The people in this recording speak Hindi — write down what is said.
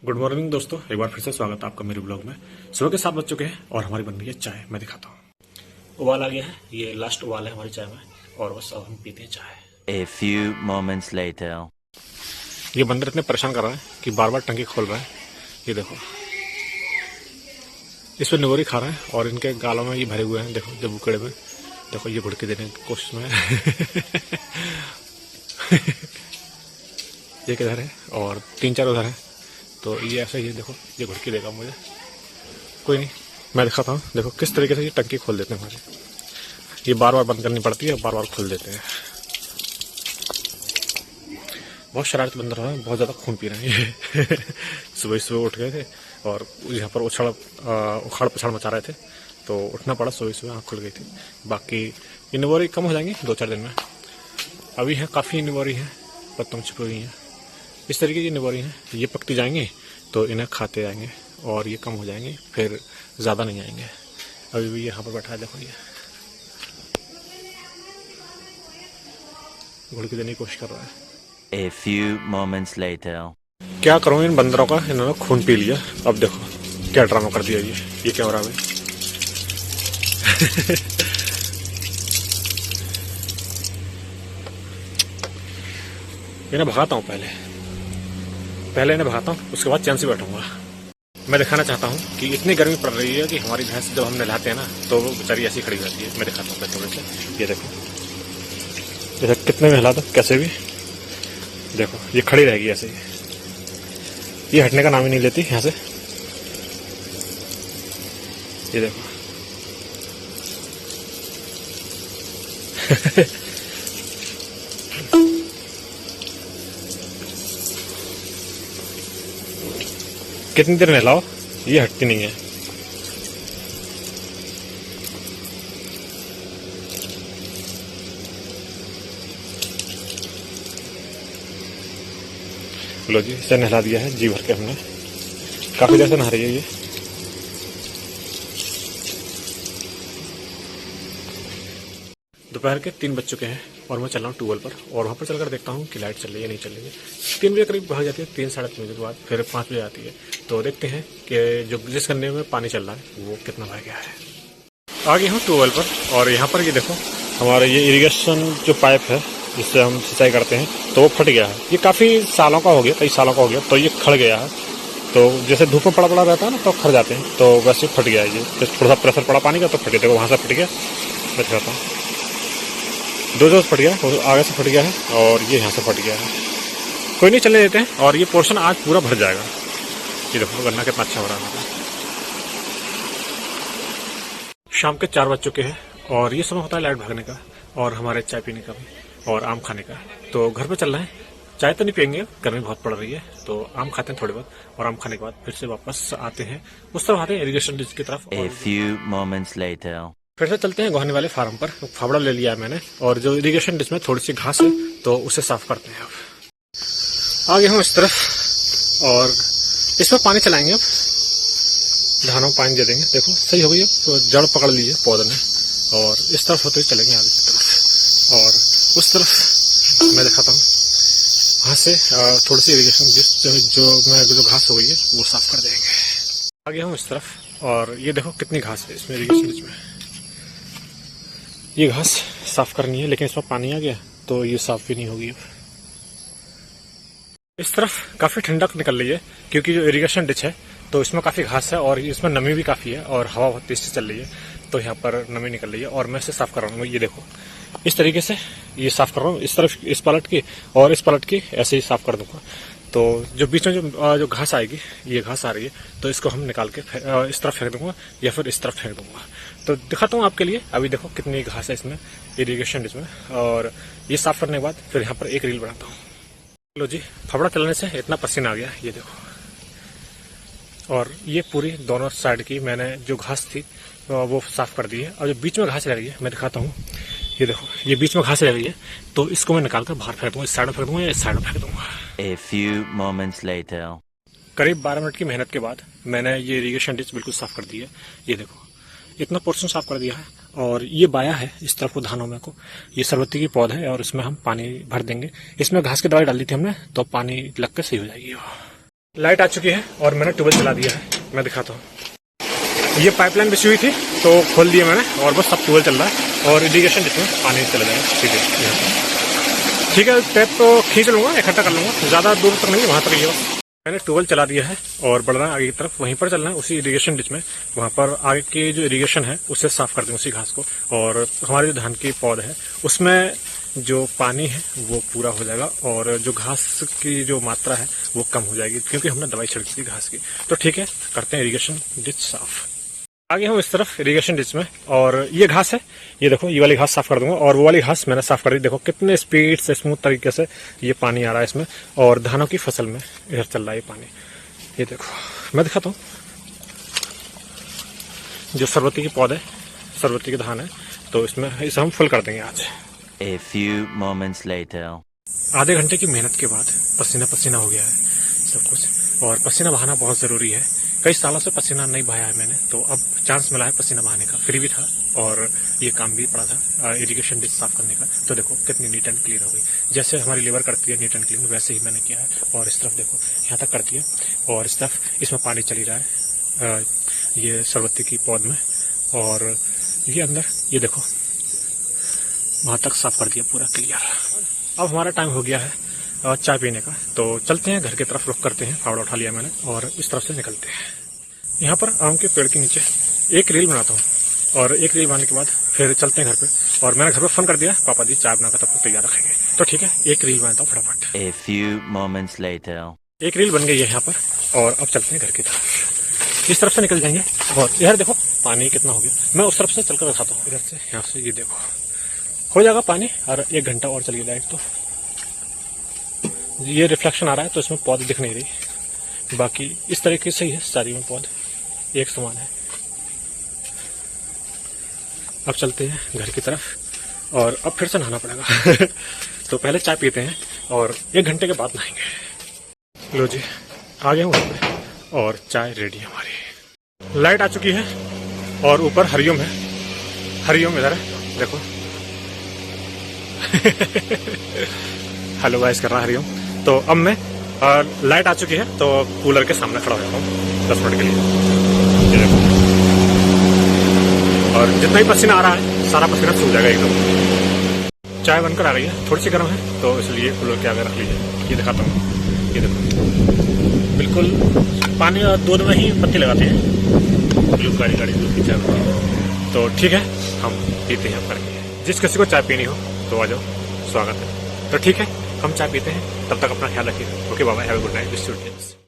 गुड मॉर्निंग दोस्तों, एक बार फिर से स्वागत है आपका मेरे ब्लॉग में। सुबह के 7 बज चुके हैं और हमारी बन रही है चाय। मैं दिखाता हूँ। उबाल आ गया है, ये लास्ट उबाल है हमारी चाय में और बस अब हम पीते हैं चाय। A few moments later. ये बंदर इतने परेशान कर रहा है कि बार बार टंकी खोल रहा है। ये देखो, इस पर निगोरी खा रहा है और इनके गालों में ये भरे हुए हैं। देखो जब उकड़े में, देखो ये घुड़की देने की कोशिश में ये किधर है और 3-4 उधर है, तो ये ऐसे ही देखो ये घुड़की देगा मुझे। कोई नहीं, मैं दिखाता हूँ। देखो किस तरीके से ये टंकी खोल देते हैं हमारे। ये बार बार बंद करनी पड़ती है, बार बार खोल देते हैं। बहुत शरारत बंद रहा है, बहुत ज़्यादा खून पी रहे हैं ये सुबह सुबह उठ गए थे और यहाँ पर उखाड़ पछाड़ मचा रहे थे, तो उठना पड़ा। सुबह सुबह आँख खुल गई थी। बाकी ये निवारी कम हो जाएंगी 2-4 दिन में। अभी है काफ़ी निवारी है, पत्तों छिपी हुई हैं। इस तरीके की निवारी हैं, ये पकती जाएंगी तो इन्हें खाते जाएंगे और ये कम हो जाएंगे, फिर ज़्यादा नहीं आएंगे। अभी भी यहाँ पर बैठा है, देखो ये घुड़की देने की कोशिश कर रहा है। A few moments later. क्या करूँ इन बंदरों का, इन्होंने खून पी लिया। अब देखो क्या ड्रामा कर दिया ये क्या हो रहा है इन्हें भगाता हूँ पहले इन्हें भगाता हूँ, उसके बाद चैन से बैठूंगा। मैं दिखाना चाहता हूँ कि इतनी गर्मी पड़ रही है कि हमारी भैंस जब हम नहलाते हैं ना तो वो बेचारी ऐसी खड़ी रहती है। मैं दिखाता हूँ थोड़े से। ये देखो जैसे कितने में हिला दो कैसे भी, देखो ये खड़ी रहेगी ऐसे ही, ये हटने का नाम ही नहीं लेती यहाँ से। ये देखो कितनी देर नहलाओ, ये हटती नहीं है। लो जी, इसे नहला दिया है जी भर के हमने। काफी देर से नहा रही है ये। दोपहर के 3 बज चुके हैं और मैं चल रहा हूँ ट्यूबवेल पर और वहाँ पर चलकर देखता हूँ कि लाइट चल रही है नहीं चल रही है। 3 बजे करीब भाग जाती है, 3-3:30 बजे के बाद फिर 5 बजे आती है। तो देखते हैं कि जो जिस गन्ने में पानी चल रहा है वो कितना भर गया है। आ गया हूँ ट्यूबवेल पर और यहाँ पर ये देखो हमारा ये इरिगेशन जो पाइप है जिससे हम सिंचाई करते हैं तो वो फट गया है। ये काफ़ी सालों का हो गया, कई सालों का हो गया, तो ये खड़ गया है। तो जैसे धूप में पड़ा रहता है ना तो खड़ जाते हैं, तो वैसे फट गया है ये। थोड़ा सा प्रेशर पड़ा पानी का तो फट गया। देखो वहाँ से फट गया, मैं दिखाता हूँ। दो फट गया, आगे से फट गया है और ये यहाँ से फट गया है। कोई नहीं, चले देते हैं और ये पोर्शन आज पूरा भर जाएगा। ये देखो गन्ना कितना अच्छा हो रहा है। शाम के 4 बज चुके हैं और ये समय होता है लाइट भागने का और हमारे चाय पीने का भी और आम खाने का। तो घर पे चल रहे हैं, चाय तो नहीं पियेंगे, गर्मी बहुत पड़ रही है, तो आम खाते हैं थोड़ी बहुत और आम खाने के बाद फिर से वापस आते हैं उस तरफ, आते हैं इरिगेशन डिश की तरफ। A few moments later. फिर से चलते हैं गोहाने वाले फार्म पर। फावड़ा ले लिया है मैंने और जो इरिगेशन डिश में थोड़ी सी घास है तो उसे साफ करते हैं। अब आगे हम इस तरफ और इस पर पानी चलाएंगे। अब धानों में पानी दे देंगे। देखो सही हो गई, अब तो जड़ पकड़ ली है पौधे ने और इस तरफ होते हुए चलेंगे आगे की तरफ और उस तरफ मैं दिखाता हूँ। वहाँ से थोड़ी सी इरिगेशन डिश जो घास हो गई है वो साफ कर देंगे। आगे हम इस तरफ और ये देखो कितनी घास है इसमें इरिगेशन डिश में। ये घास साफ करनी है लेकिन इसमें पानी आ गया तो ये साफ भी नहीं होगी। इस तरफ काफी ठंडक निकल रही है क्योंकि जो इरिगेशन डिच है तो इसमें काफी घास है और इसमें नमी भी काफी है और हवा बहुत तेज से चल रही है, तो यहाँ पर नमी निकल रही है और मैं इसे साफ कर रहा हूँ। ये देखो इस तरीके से ये साफ कर रहा हूँ, इस तरफ इस पलट की और इस पलट की ऐसे ही साफ कर दूंगा। तो जो बीच में जो घास आएगी, ये घास आ रही है तो इसको हम निकाल के इस तरफ फेंक दूंगा या फिर इस तरफ फेंक दूंगा। तो दिखाता हूँ आपके लिए। अभी देखो कितनी घास है इसमें इरिगेशन डिश में और ये साफ करने के बाद फिर यहाँ पर एक रील बनाता हूँ। लो जी, फावड़ा चलाने से इतना पसीना आ गया, ये देखो। और ये पूरी दोनों साइड की मैंने जो घास थी वो साफ कर दी है और जो बीच में घास रह गई है मैं दिखाता हूँ। ये देखो ये बीच में घास रह गई है तो इसको मैं निकाल कर बाहर फेंक दूंगा, इस साइड में फेंक दूंगा या इस साइड में फेंक दूंगा। A few moments later. करीब 12 मिनट की मेहनत के बाद मैंने ये इरिगेशन डिश बिल्कुल साफ कर दी है। ये देखो इतना पोर्शन साफ कर दिया है और ये बाया है इस तरफ को धानों में को। ये सरबत्ती की पौधा है और इसमें हम पानी भर देंगे। इसमें घास की दवाई डाल दी थी हमने तो पानी लग कर सही हो जाएगी। लाइट आ चुकी है और मैंने ट्यूबवेल चला दिया है, मैं दिखाता हूँ। ये पाइपलाइन बिछी हुई थी तो खोल दिया मैंने और बस सब ट्यूबवेल चल रहा है और इरिगेशन जिसमें पानी चला जाएगा। ठीक है, टैप तो खींच लूंगा, इकट्ठा कर लूंगा, ज़्यादा दूर तक नहीं, वहाँ तक ही है बस। मैंने ट्यूबवेल चला दिया है और बढ़ रहा है आगे की तरफ, वहीं पर चलना है उसी इरिगेशन डिच में, वहाँ पर आगे की जो इरिगेशन है उससे साफ कर देंगे उसी घास को। और हमारे जो धान की पौध है उसमें जो पानी है वो पूरा हो जाएगा और जो घास की जो मात्रा है वो कम हो जाएगी, क्योंकि हमने दवाई छिड़की थी घास की। तो ठीक है, करते हैं इरिगेशन डिच साफ। आगे हम इस तरफ इरिगेशन डिच में, और ये घास है, ये देखो, ये वाली घास साफ कर दूंगा और वो वाली घास मैंने साफ कर दी। देखो कितने स्पीड से स्मूथ तरीके से ये पानी आ रहा है इसमें, और धानों की फसल में इधर चल रहा है ये पानी। ये देखो मैं दिखाता हूँ, जो सरबती की पौधे, सरबती के धान है, तो इसमें इसे हम फुल कर देंगे आज। A few moments later. आधे घंटे की मेहनत के बाद पसीना पसीना हो गया है सब कुछ, और पसीना बहाना बहुत ज़रूरी है। कई सालों से पसीना नहीं बहाया है मैंने, तो अब चांस मिला है पसीना बहाने का, फ्री भी था और ये काम भी पड़ा था इरिगेशन डिच साफ करने का। तो देखो कितनी नीट एंड क्लीन हो गई, जैसे हमारी लेबर करती है नीट एंड क्लीन, वैसे ही मैंने किया है। और इस तरफ देखो यहाँ तक करती है, और इस तरफ इसमें पानी चली रहा है ये सरबत्ती की पौध में, और ये अंदर ये देखो वहाँ तक साफ कर दिया पूरा क्लियर। अब हमारा टाइम हो गया है चाय पीने का, तो चलते हैं घर की तरफ, रुख करते हैं। फावड़ा उठा लिया मैंने और इस तरफ से निकलते हैं। यहाँ पर आम के पेड़ के नीचे एक रील बनाता हूँ, और एक रील बनाने के बाद फिर चलते हैं घर पे। और मैंने घर पे फोन कर दिया, पापा जी चाय बनाकर तब तक तैयार रखेंगे। तो ठीक है, एक रील बनाता हूँ फटाफट। A few moments later. एक रील बन गई है यहाँ पर, और अब चलते हैं घर की तरफ। इस तरफ से निकल जाएंगे, और इधर देखो पानी कितना हो गया। मैं उस तरफ से चलकर दिखाता हूँ, इधर से यहाँ से ये देखो हो जाएगा पानी, और 1 घंटा और चलिए लाइट। तो ये रिफ्लेक्शन आ रहा है तो इसमें पौध दिख नहीं रही, बाकी इस तरीके से ही है सारी में पौध एक समान है। अब चलते हैं घर की तरफ, और अब फिर से नहाना पड़ेगा तो पहले चाय पीते हैं और 1 घंटे के बाद नहाएंगे। लो जी, आ गया हूँ घर पे, और चाय रेडी है हमारी। लाइट आ चुकी है और ऊपर हरिओम है, हरिओम इधर है देखो हेलो गाइस कर रहा हरिओम। तो अब मैं लाइट आ चुकी है तो कूलर के सामने खड़ा हो जाता हूँ 10 मिनट के लिए, ये देखो। और जितना ही पसीना आ रहा है सारा पसीना सूख जाएगा एकदम। चाय बनकर आ गई है, थोड़ी सी गर्म है तो इसलिए कूलर के आगे रख लीजिए। ये दिखाता हूँ, ये देखो बिल्कुल पानी और दूध में ही पत्ती लगाते हैं, ब्लू गाड़ी दूध की चाय बनती है। तो ठीक है, हम पीते हैं करके। जिस किसी को चाय पीनी हो तो आ जाओ, स्वागत है। तो ठीक है, हम चाय पीते हैं, तब तक अपना ख्याल रखिए। Okay Baba, have a good night.